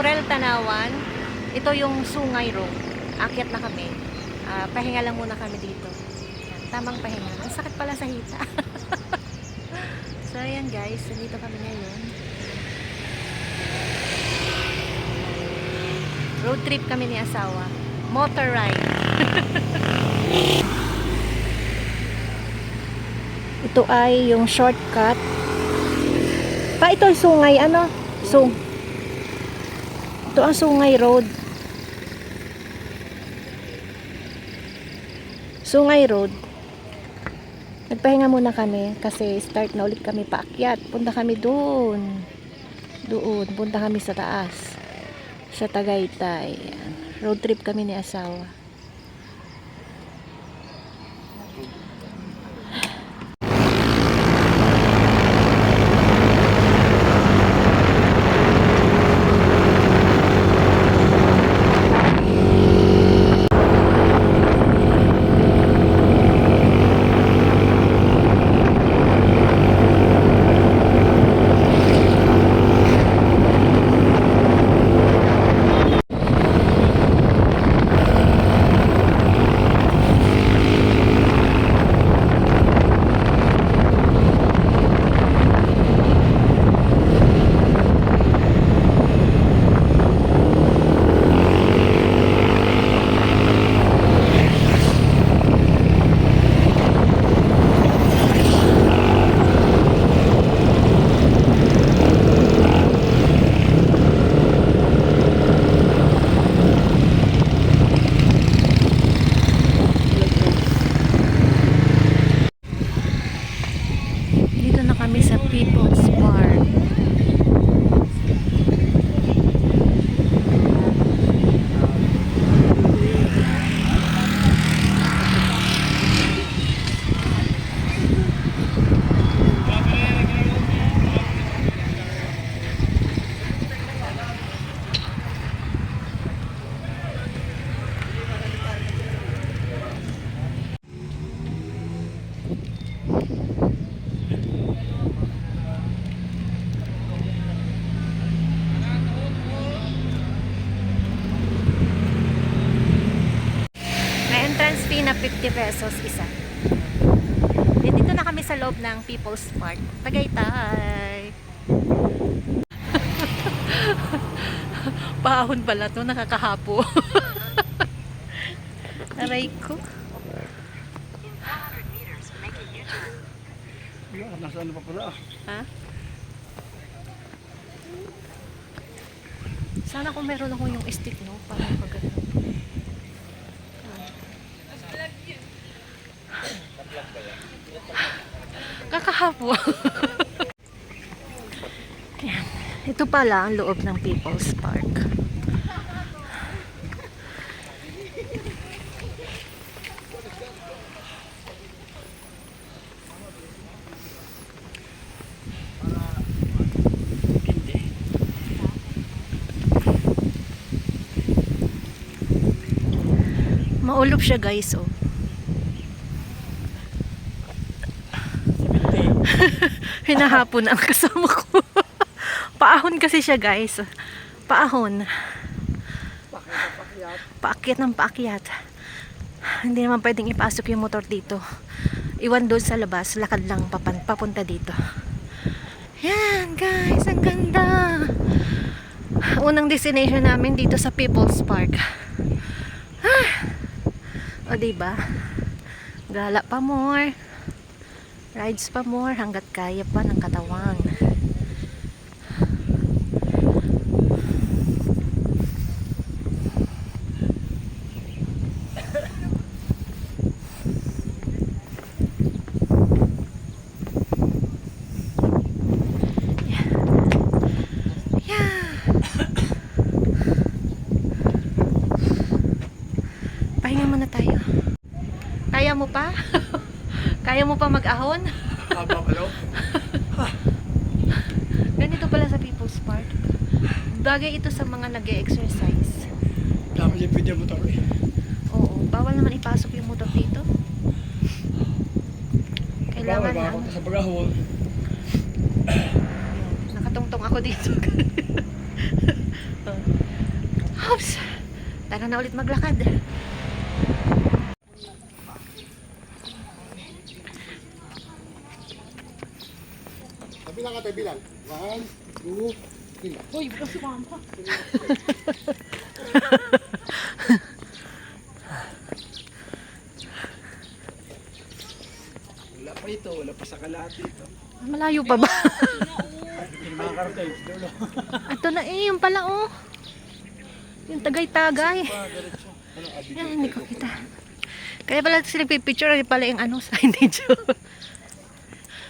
Laurel Tanawan. Ito yung Sungay Road. Akyat na kami. Pahinga lang muna kami dito. Yan, tamang pahinga. Ang sakit pala sa hita. So ayan guys, nandito kami ngayon. Road trip kami ni asawa. Motor ride. Ito ay yung shortcut. Ito ang Sungay, ano? Ito ang Sungay Road. Sungay Road. Nagpahinga muna kami kasi start na ulit kami paakyat. Punta kami doon. Punta kami sa taas. Sa Tagaytay. Road trip kami ni asawa. Dito na kami sa People's Park. Entrance fee na 50 pesos isa. Dito na kami sa loob ng People's Park, Tagaytay. Pahon pala to, nakakahapo. Aray ko. Nasaan pa pala? Ha? Sana kung meron ako yung stick, no? Para maganda. Kakahapo. Ayan. Ito pala ang loob ng People's Park. Maulog siya guys, oh. Hinahapon ang kasama ko. Paahon kasi siya guys. Paahon. Paakyat ng paakyat. Hindi naman pwedeng ipasok yung motor dito. Iwan doon sa labas. Lakad lang papunta dito. Yan guys, ang ganda. Unang destination namin dito sa People's Park. O diba? Gala pa more. Rides pa more hanggat kaya pa ng katawan. Pahinga muna tayo. Kaya mo pa? Kaya mo pa mag-ahon? Ganito pala sa People's Park. Bagay ito sa mga nag-e-exercise. Dapat yung pwede motor eh. Oo, bawal naman ipasok yung motor dito. Kailangan Bawal ba sa pag-ahon? nakatungtong ako dito. Hops! Tara na ulit maglakad. Bilang ka tayo, bilang. 1, 2, 3. Hoy, bilang si mama. Wala pa ito, wala pa sa kalahati ito. Malayo pa ba? Hindi makakarating. Dulo. Ito na eh, yung pala oh. Yung tagay-tagay. Yan, hindi ko kita. Kaya pala sila pipicture, pala yung ano, signage.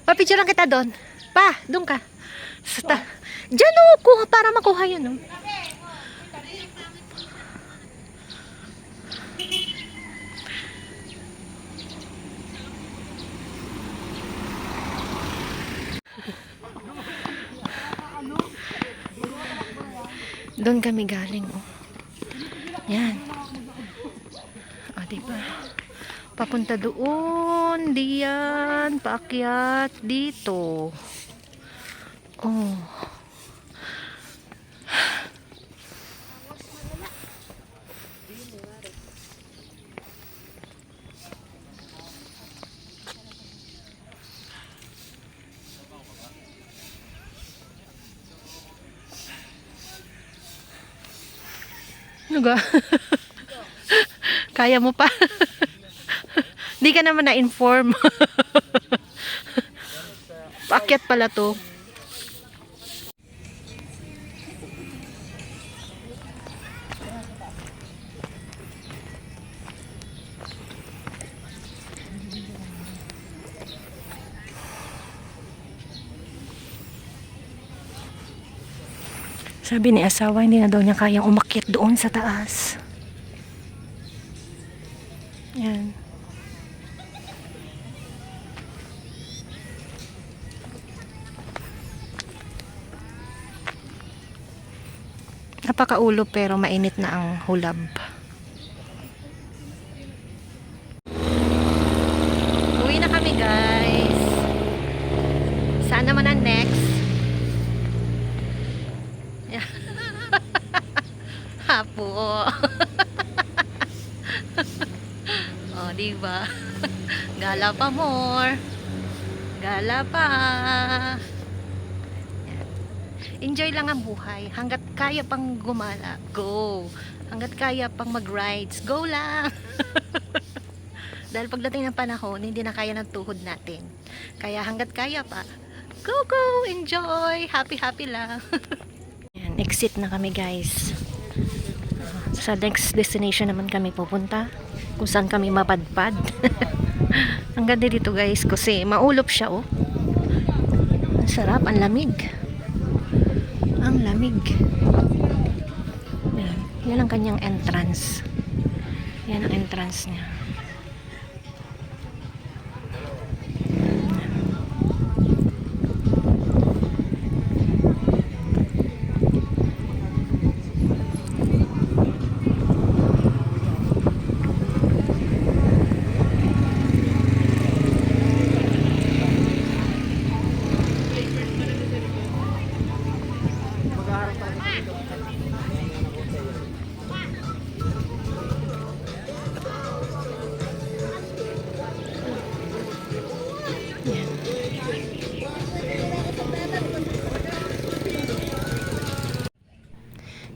Papicture lang kita doon. Pa, doon ka. Diyan oh, kuha, para makuha yun oh. Doon kami galing oh. Yan. Ah, diba? Papunta doon, diyan, paakyat dito. Oh. Ano ga? Kaya mo pa? Di ka naman na-inform. Paakyat pala to. Sabi ni asawa, hindi na daw niya kayang umakyat doon sa taas. Yan. Napakaulo pero mainit na ang hulab. Uwi na kami guys. Saan naman ang next? Hapo. Oh, diba? Gala pa more. Gala pa. Yan. Enjoy lang ang buhay. Hanggat kaya pang gumala, go. Hanggat kaya pang mag-rides, go lang. Dahil pagdating ng panahon, hindi na kaya ng tuhod natin. Kaya hanggat kaya pa, go, go, enjoy. Happy, happy lang. Yan, exit na kami guys. Sa next destination naman kami pupunta. Kung saan kami mapadpad. Ang ganda dito guys kasi maulop siya oh. Ang sarap, ang lamig. Ang lamig. Yan, yan ang kanyang entrance. Yan ang entrance niya.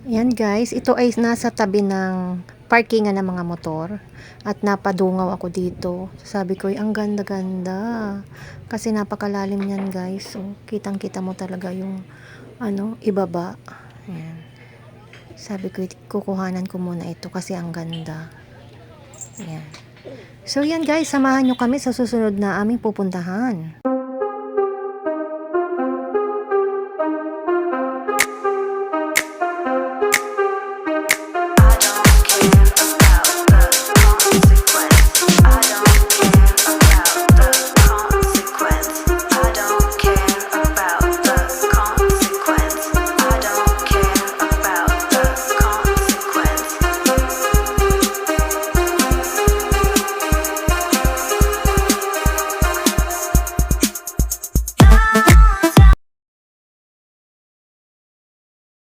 Yan guys, ito ay nasa tabi ng parkingan ng mga motor at napadungaw ako dito. Sabi ko, ang ganda-ganda. Kasi napakalalim yan guys. So, kitang-kita mo talaga yung ibaba. Yan. Sabi ko, kukuhanan ko muna ito kasi ang ganda. Yan. So yan guys, samahan nyo kami sa susunod na aming pupuntahan.